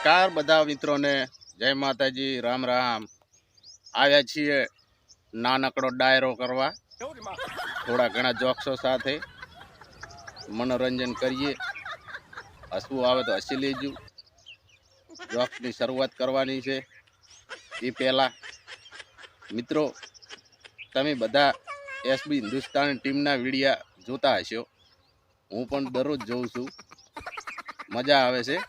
નમસ્કાર બધા મિત્રોને, જય માતાજી, રામ રામ। આવ્યા છીએ નાનકડો ડાયરો કરવા, થોડા ઘણા જોક્સો સાથે મનોરંજન કરીએ। હસવું આવે તો હસી લેજો। જોક્સની શરૂઆત કરવાની છે। એ પહેલા મિત્રો, તમે બધા એસબી હિન્દુસ્તાન ટીમના વિડીયા જોતા હશો। હું પણ દરરોજ જોઉં છું, મજા આવે છે।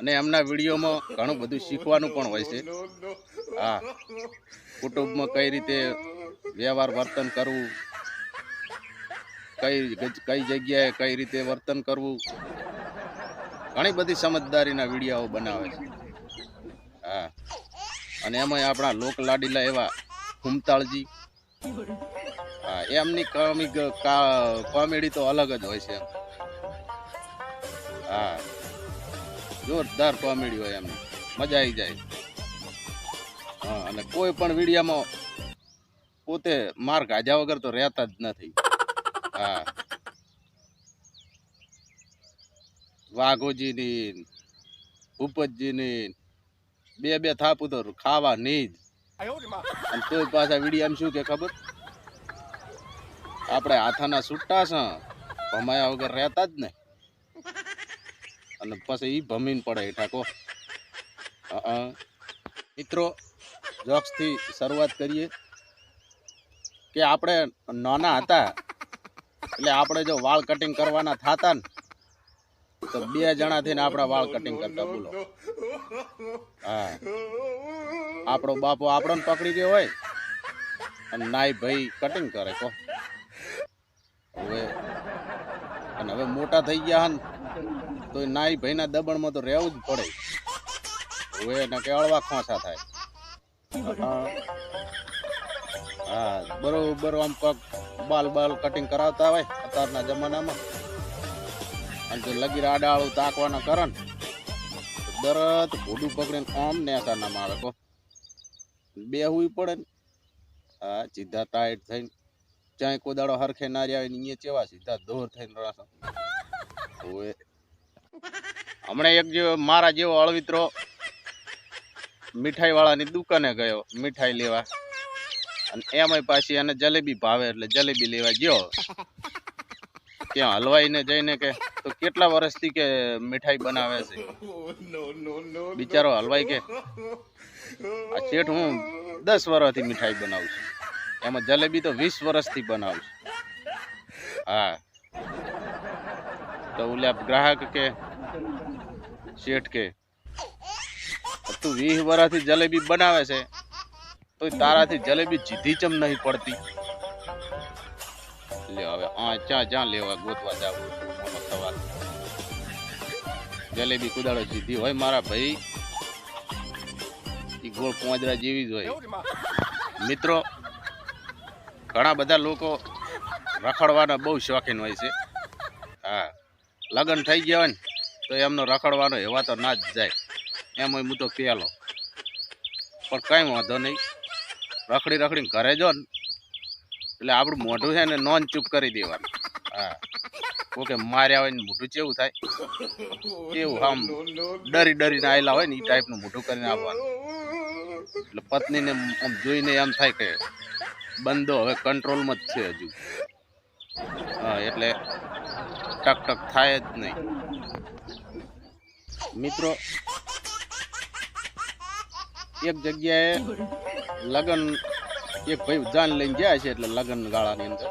અને એમના વિડીયોમાં ઘણું બધું શીખવાનું પણ હોય છે। હા, કુટુંબમાં કઈ રીતે વ્યવહાર વર્તન કરવું, કઈ જગ્યાએ કઈ રીતે વર્તન કરવું, ઘણી બધી સમજદારીના વિડીયો બનાવે છે। હા, અને એમાં આપણા લોક લાડીલા એવા હુમતાળજી, હા, એમની કોમેડી તો અલગ જ હોય છે। હા, જોરદાર કોમેડી હોય, એમની મજા આવી જાય। હા, અને કોઈ પણ વિડીયામાં પોતે માર ગાજા વગર તો રહેતા જ નથી। હા, વાઘોજીની, ભૂપતજીની બે થાપું તો ખાવા નહીં જ। અને તોય પાછા વિડીયામાં શું કે ખબર, આપણે હાથાના છૂટા છે, ભમાયા વગર રહેતા જ ને। અને પછી ઈ ભમીને પડે ઠાકો। મિત્રો, જોક્સ થી શરૂઆત કરીએ કે આપણે નાના હતા એટલે આપણે જો વાળ કટિંગ કરવાના થતા ને તો 2 જણા થઈને આપણા વાળ કટિંગ કરતા, બોલો। હા, આપણો બાપો આપણને પકડી ગયો હોય અને નાઈ ભાઈ કટિંગ કરે કહો હવે। અને હવે મોટા થઈ ગયા ને તો નાઈ ભાઈના દબણમાં તો રહેવું જ પડે। હવે એને કે અળવા ખોસા થાય। હા, બરોબર આમ પગ બાલ કટિંગ કરાવતા હોય અત્યારના જમાનામાં, અને જો લગી આડાળું તાકવાના કરે ને તો દરત ભોડું પકડીને આમ નેસાનામાં આવે કહો, બેહવું પડે ને। હા, સીધા ટાઈટ થઈને ચાય કોદાળો હરખે ના રહ્યા હોય ને અહીંયા ચેવા સીધા દોર થઈને રાસો। હવે હમણાં એક જેવો મારા જેવો અળવિત્રો મીઠાઈ વાળાની દુકાને ગયો મીઠાઈ લેવા, અને એમાંય પાછી એને જલેબી ભાવે એટલે જલેબી લેવા ગયો। ત્યાં હલવાઈને જઈને કે તો કેટલા વર્ષથી કે મીઠાઈ બનાવે છે? બિચારો હલવાઈ કે આ શેઠ હું 10 વર્ષથી મીઠાઈ બનાવું છું, એમાં જલેબી તો 20 વર્ષથી બનાવું છું। હા, તો ઓલા ગ્રાહક કે શેઠ કે તું 20 વર્ષથી જલેબી બનાવે છે તો તારાથી જલેબી જીધી ચમ નહીં પડતી? લે હવે જ્યાં લેવા ગોતવા જાવ સવાલ, જલેબી કુદાડો જીધી હોય મારા ભાઈ, ઈ ગોળ પોંજરા જેવી જ હોય। મિત્રો, ઘણા બધા લોકો રખડવાના બહુ શોખીન હોય છે। હા, લગ્ન થઈ ગયા હોય ને તો એમનો રખડવાનો એવા તો ના જ જાય, એમાં હું તો પેલો। પણ કઈ વાંધો નહીં, રખડીને ઘરે જો ને એટલે આપણું મોઢું છે ને નોન ચૂપ કરી દેવાનું। હા, ઓકે, માર્યા હોય ને મોઢું કેવું થાય એવું આમ ડરીને આવેલા હોય ને એ ટાઈપનું મોઢું કરીને આવવાનું। એટલે પત્નીને આમ જોઈને એમ થાય કે બંદો હવે કંટ્રોલમાં જ છે હજુ। હા, એટલે ટક થાય જ નહીં। મિત્રો, એક જગ્યાએ લગન એક ભાઈ જાન લઈને જાય છે, એટલે લગન ગાળાની અંદર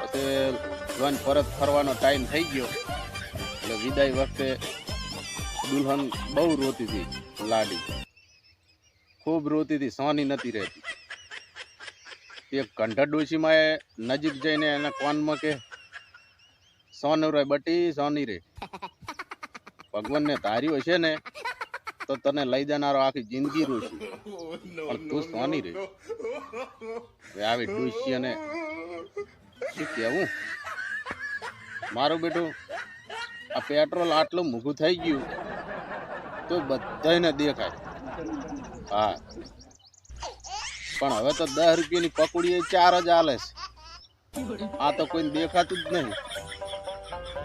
પછી જોન પરત ફરવાનો ટાઈમ થઈ ગયો એટલે વિદાય વખતે દુલ્હન બહુ રોતી હતી, લાડી ખૂબ રોતી હતી, સોની નથી રહેતી। એક કંઠા ડોશીમાં એ નજીક જઈને એના કોનમાં કે સોનું રે બટી સોની રે, ભગવાનને ધાર્યું હશે ને તો તને લઈ જનારો આખી જિંદગી રોશે, પણ તું સોની રે। હવે આવી ડોશી અને શું કહેવું, મારું બેટું આ પેટ્રોલ આટલું મોંઘું થઈ ગયું તો બધાને દેખાય। હા, પણ હવે તો 10 રૂપિયાની પકોડી 4 જ હાલે છે, આ તો કોઈને દેખાતું જ નહીં।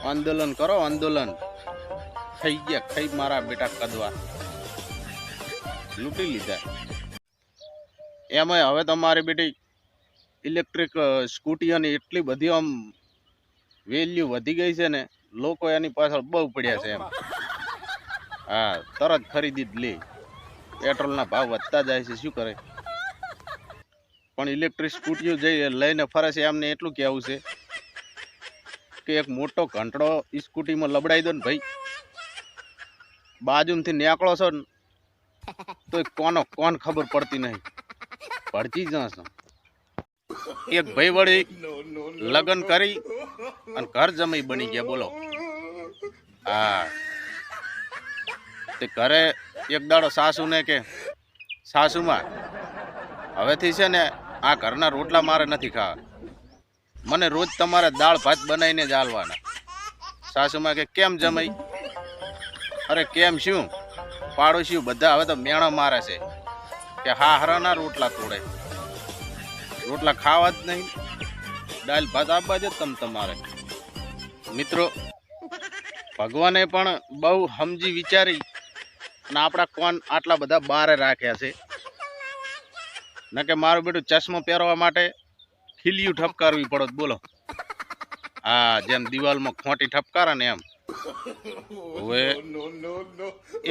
આંદોલન કરો, આંદોલન। ખાઈ ગયા, ખાઈ મારા બેટા કદવા લૂંટી લીધા. એમાંય હવે તો મારી બેટી ઇલેક્ટ્રિક સ્કૂટીઓની એટલી બધી આમ વેલ્યુ વધી ગઈ છે ને, લોકો એની પાછળ બહુ પડ્યા છે એમ. હા, તરત ખરીદી જ લે. પેટ્રોલના ભાવ વધતા જાય છે, શું કરે. પણ ઇલેક્ટ્રિક સ્કૂટીઓ લઈને ફરે છે. એમને એટલું કહેવું છે કે એક મોટો ઘંટડો સ્કૂટીમાં લબડાઈ દો ને ભાઈ, બાજુમાંથી નીકળો છો ને તો કોણ ખબર પડતી નહીં, ભડકી જશો. એક ભાઈ વળી લગ્ન કરી અને ઘર જમાઈ બની ગયા, બોલો. હા, તે ઘરે એક દાડો સાસુને કે, સાસુમાં હવેથી છે ને આ ઘરના રોટલા મારે નથી ખાવા, મને રોજ તમારે દાળ ભાત બનાવીને જ આલવાના. સાસુમાં કે કેમ જમાઈ? અરે કેમ શું, પાડોશી બધા હવે તો મેણો મારે છે કે હા હરાના રોટલા તોડે, રોટલા ખાવા જ નહીં, દાળ ભાત આપવા જ તમારે. મિત્રો, ભગવાને પણ બહુ સમજી વિચારી અને આપણા કોણ આટલા બધા બારે રાખ્યા છે. ન કે મારું બેટું ચશ્મો પહેરવા માટે ખીલિયું ઠપકારવી પડત, બોલો. હા, જેમ દિવાલમાં ખોટી ઠપકારે ને એમ. હવે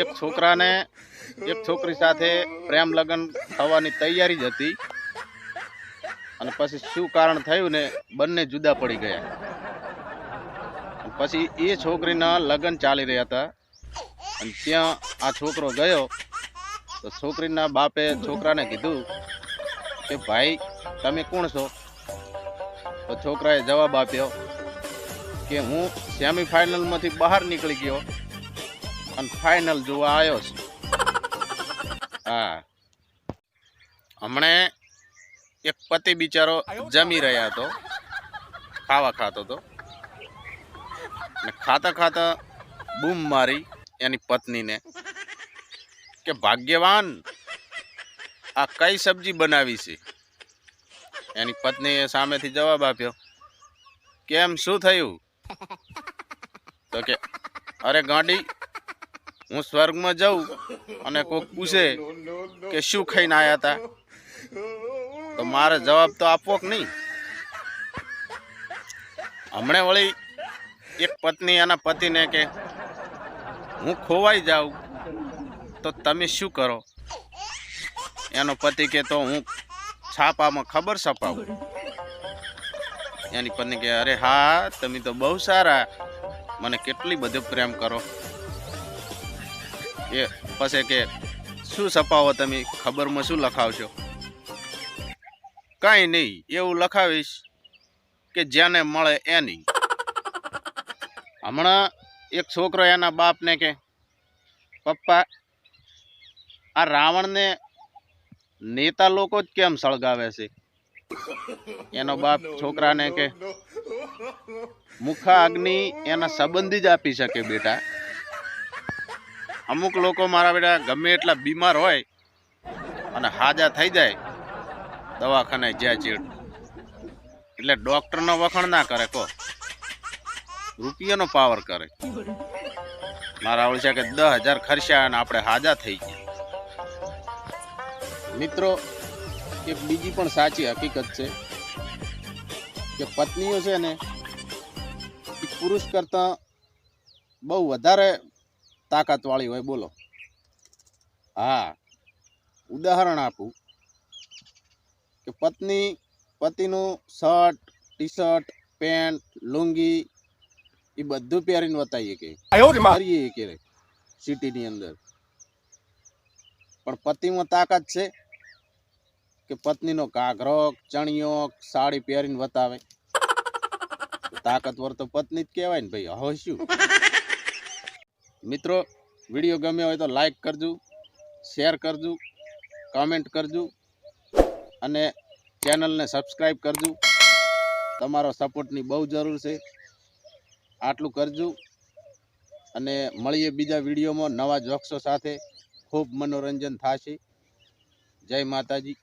એક છોકરાને એક છોકરી સાથે પ્રેમ લગ્ન થવાની તૈયારી જ હતી, અને પછી શું કારણ થયું ને બંને જુદા પડી ગયા. પછી એ છોકરીના લગ્ન ચાલી રહ્યા હતા અને ત્યાં આ છોકરો ગયો તો છોકરીના બાપે છોકરાને કીધું કે ભાઈ તમે કોણ છો? તો છોકરાએ જવાબ આપ્યો કે હું સેમીફાઇનલમાંથી બહાર નીકળી ગયો અને ફાઇનલ જોવા આવ્યો છું. હા, હમણે એક પતિ બિચારો જમી રહ્યા હતો, ખાવા ખાતો હતો, ને ખાતા ખાતા બૂમ મારી એની પત્નીને કે ભાગ્યવાન, આ કઈ સબ્જી બનાવી છે? એની પત્નીએ સામેથી જવાબ આપ્યો, કેમ શું થયું? તો કે અરે ગાંડી, હું સ્વર્ગમાં જાઉં અને કોઈક પૂછે કે શું ખાઈને આવ્યા હતા, તો મારે જવાબ તો આપવો કે નહીં. હમણે વળી એક પત્ની એના પતિને કે હું ખોવાઈ જાઉં તો તમે શું કરો? એનો પતિ કે તો હું છાપામાં ખબર છપાવું. એની પત્ની કે અરે હા, તમે તો બહુ સારા, મને કેટલી બધો પ્રેમ કરો. એ પછી કે શું છપાવો તમે, ખબરમાં શું લખાવશો? કાંઈ નહીં, એવું લખાવીશ કે જેને મળે એની. હમણાં એક છોકરો એના બાપને કે પપ્પા, આ રાવણને નેતા લોકો જ કેમ સળગાવે છે? એનો બાપ છોકરાને કે મુખા અગ્નિ એના સંબંધી જ આપી શકે બેટા. અમુક લોકો મારા બેટા ગમે એટલા બીમાર હોય અને હાજા થઈ જાય દવાખાને જ્યાં ચીડ, એટલે ડોક્ટરનો વખાણ ના કરે, કહો રૂપિયાનો પાવર કરે. મારા ઓળશે કે 10,000 ખર્ચા અને આપણે હાજા થઈ ગયા. મિત્રો, એક બીજી પણ સાચી હકીકત છે કે પત્નીઓ છે ને એ પુરુષ કરતા બહુ વધારે તાકાતવાળી હોય, બોલો. હા, ઉદાહરણ આપું કે પતિનું shirt, T shirt, pant, lungi એ બધું પહેરીને બતાવીએ કે કરીએ કે સિટીની અંદર, પણ પતિમાં તાકાત છે કે પત્નીનો ઘાઘરો, ચણિયો, સાડી પહેરીને બતાવે? તાકાતવર તો પત્ની જ કહેવાય ને ભાઈ. હવે શું મિત્રો, વિડીયો ગમ્યો હોય તો લાઈક કરજો, શેર કરજો, કમેન્ટ કરજો અને ચેનલને સબસ્ક્રાઈબ કરજો. તમારો સપોર્ટની બહુ જરૂર છે, આટલું કરજો. અને મળીએ બીજા વિડીયોમાં નવા જોક્સો સાથે. ખૂબ મનોરંજન થશે. જય માતાજી.